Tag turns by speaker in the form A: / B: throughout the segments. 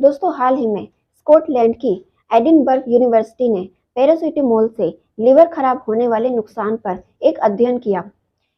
A: दोस्तों, हाल ही में स्कॉटलैंड की एडिनबर्ग यूनिवर्सिटी ने पैरासीटामोल से लिवर खराब होने वाले नुकसान पर एक अध्ययन किया।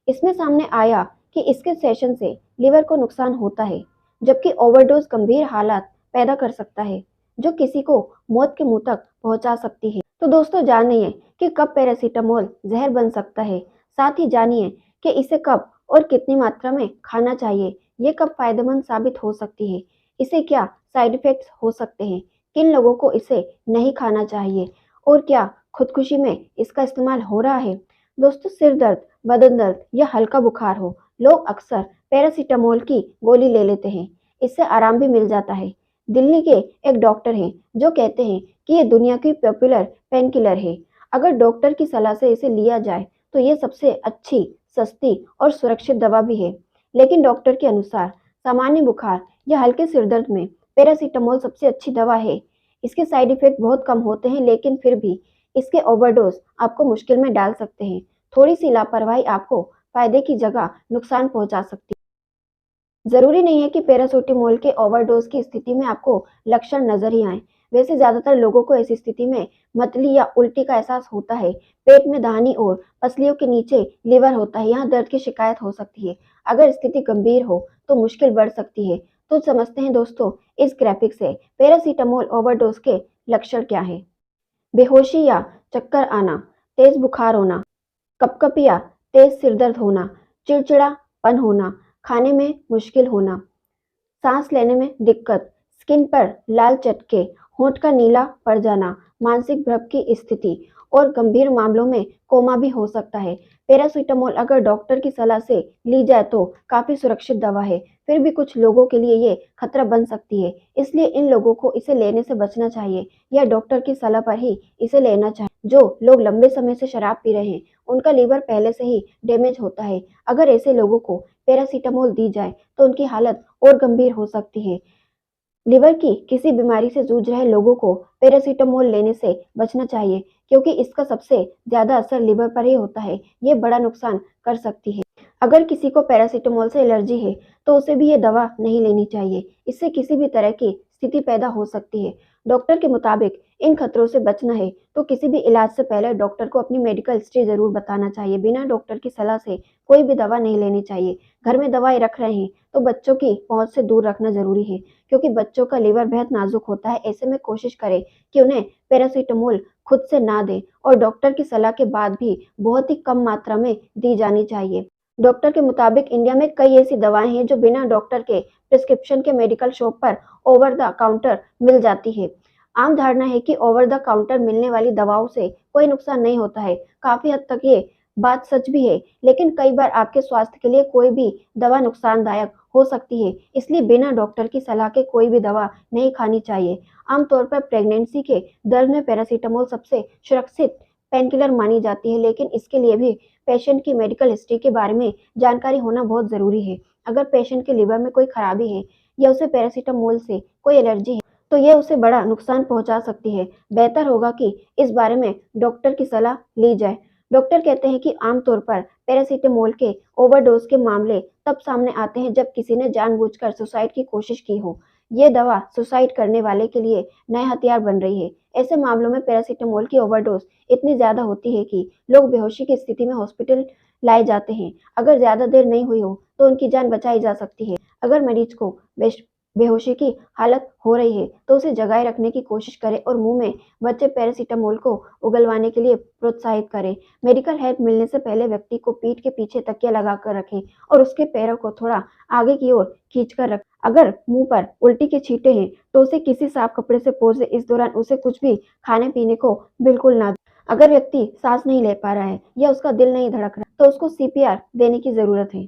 A: इसमें सामने आया कि इसके सेवन से लिवर को नुकसान होता है, जबकि ओवरडोज गंभीर हालात पैदा कर सकता है, जो किसी को मौत के मुंह तक पहुंचा सकती है। तो दोस्तों, जानिए कि कब पैरासीटामोल जहर बन सकता है। साथ ही जानिए कि इसे कब और कितनी मात्रा में खाना चाहिए। ये कब फायदेमंद साबित हो सकती है, इसे क्या साइड इफेक्ट्स हो सकते हैं, किन लोगों को इसे नहीं खाना चाहिए और क्या खुदकुशी में इसका इस्तेमाल हो रहा है। दोस्तों, सिर दर्द, बदन दर्द या हल्का बुखार हो, लोग अक्सर पैरासीटामोल की गोली ले लेते हैं। इससे आराम भी मिल जाता है। दिल्ली के एक डॉक्टर हैं जो कहते हैं कि ये दुनिया की पॉपुलर पेन किलर है। अगर डॉक्टर की सलाह से इसे लिया जाए तो ये सबसे अच्छी, सस्ती और सुरक्षित दवा भी है। लेकिन डॉक्टर के अनुसार सामान्य बुखार या हल्के सिर दर्द में पैरासीटामोल सबसे अच्छी दवा है। इसके साइड इफेक्ट बहुत कम होते हैं, लेकिन फिर भी इसके ओवरडोज आपको मुश्किल में डाल सकते हैं। थोड़ी सी लापरवाही आपको फायदे की जगह नुकसान पहुंचा सकती है। जरूरी नहीं है कि पैरासीटामोल के ओवरडोज की स्थिति में आपको लक्षण नजर ही आए। वैसे ज्यादातर लोगों को ऐसी स्थिति में मतली या उल्टी का एहसास होता है। पेट में दाहिनी ओर पसलियों के नीचे लीवर होता है, यहाँ दर्द की शिकायत हो सकती है। अगर स्थिति गंभीर हो तो मुश्किल बढ़ सकती है। तो समझते हैं दोस्तों इस ग्राफिक से पैरासीटामोल ओवरडोज के लक्षण क्या है। बेहोशी या चक्कर आना, तेज बुखार होना, कपकपी या तेज सिरदर्द होना, चिड़चिड़ापन होना, खाने में मुश्किल होना, सांस लेने में दिक्कत, स्किन पर लाल चटके, होंठ का नीला पड़ जाना, मानसिक भ्रम की स्थिति और गंभीर मामलों में कोमा भी हो सकता है। पैरासीटामोल अगर डॉक्टर की सलाह से ली जाए तो काफी सुरक्षित दवा है। फिर भी कुछ लोगों के लिए ये खतरा बन सकती है, इसलिए इन लोगों को इसे लेने से बचना चाहिए या डॉक्टर की सलाह पर ही इसे लेना चाहिए। जो लोग लंबे समय से शराब पी रहे हैं, उनका लीवर पहले से ही डैमेज होता है। अगर ऐसे लोगों को पैरासीटामोल दी जाए तो उनकी हालत और गंभीर हो सकती है। लिवर की किसी बीमारी से जूझ रहे लोगों को पैरासीटामोल लेने से बचना चाहिए, क्योंकि इसका सबसे ज्यादा असर लिवर पर ही होता है। ये बड़ा नुकसान कर सकती है। अगर किसी को पैरासीटामोल से एलर्जी है तो उसे भी ये दवा नहीं लेनी चाहिए। इससे किसी भी तरह की स्थिति पैदा हो सकती है। डॉक्टर के मुताबिक इन खतरों से बचना है तो किसी भी इलाज से पहले डॉक्टर को अपनी मेडिकल हिस्ट्री जरूर बताना चाहिए। बिना डॉक्टर की सलाह से कोई भी दवा नहीं लेनी चाहिए। घर में दवाएं रख रहे हैं तो बच्चों की पहुंच से दूर रखना जरूरी है, क्योंकि बच्चों का लीवर बेहद नाजुक होता है। ऐसे में कोशिश करें कि उन्हें पैरासीटामोल खुद से ना दें और डॉक्टर की सलाह के बाद भी बहुत ही कम मात्रा में दी जानी चाहिए। डॉक्टर के मुताबिक इंडिया में कई ऐसी दवाएं हैं जो बिना डॉक्टर के प्रिस्क्रिप्शन के मेडिकल शॉप पर ओवर द काउंटर मिल जाती है। आम धारणा है कि ओवर द काउंटर मिलने वाली दवाओं से कोई नुकसान नहीं होता है। काफी हद तक ये बात सच भी है, लेकिन कई बार आपके स्वास्थ्य के लिए कोई भी दवा नुकसानदायक हो सकती है। इसलिए बिना डॉक्टर की सलाह के कोई भी दवा नहीं खानी चाहिए। आमतौर पर प्रेगनेंसी के दर्द में पैरासीटामोल सबसे सुरक्षित पेनकिलर मानी जाती है, लेकिन इसके लिए भी पेशेंट की मेडिकल हिस्ट्री के बारे में जानकारी होना बहुत जरूरी है। अगर पेशेंट के लिवर में कोई खराबी है या उसे पैरासीटामोल से कोई एलर्जी है तो यह उसे बड़ा नुकसान पहुंचा सकती है। बेहतर होगा कि इस बारे में डॉक्टर की सलाह ली जाए। डॉक्टर कहते हैं कि आमतौर पर पैरासीटामोल के ओवरडोज के मामले तब सामने आते हैं जब किसी ने जानबूझकर सुसाइड की कोशिश की हो। ये दवा सुसाइड करने वाले के लिए नया हथियार बन रही है। ऐसे मामलों में पैरासीटामोल की ओवरडोज इतनी ज्यादा होती है कि लोग बेहोशी की स्थिति में हॉस्पिटल लाए जाते हैं। अगर ज्यादा देर नहीं हुई हो तो उनकी जान बचाई जा सकती है। अगर मरीज को बेहोशी की हालत हो रही है तो उसे जगाए रखने की कोशिश करें और मुंह में बच्चे पैरासीटामोल को उगलवाने के लिए प्रोत्साहित करें। मेडिकल हेल्प मिलने से पहले व्यक्ति को पीठ के पीछे तकिया लगाकर रखें और उसके पैरों को थोड़ा आगे की ओर खींचकर रखें। अगर मुंह पर उल्टी के छींटे हैं तो उसे किसी साफ कपड़े से पोंछ इस दौरान उसे कुछ भी खाने पीने को बिल्कुल ना दें। अगर व्यक्ति सांस नहीं ले पा रहा है या उसका दिल नहीं धड़क रहा तो उसको CPR देने की जरूरत है।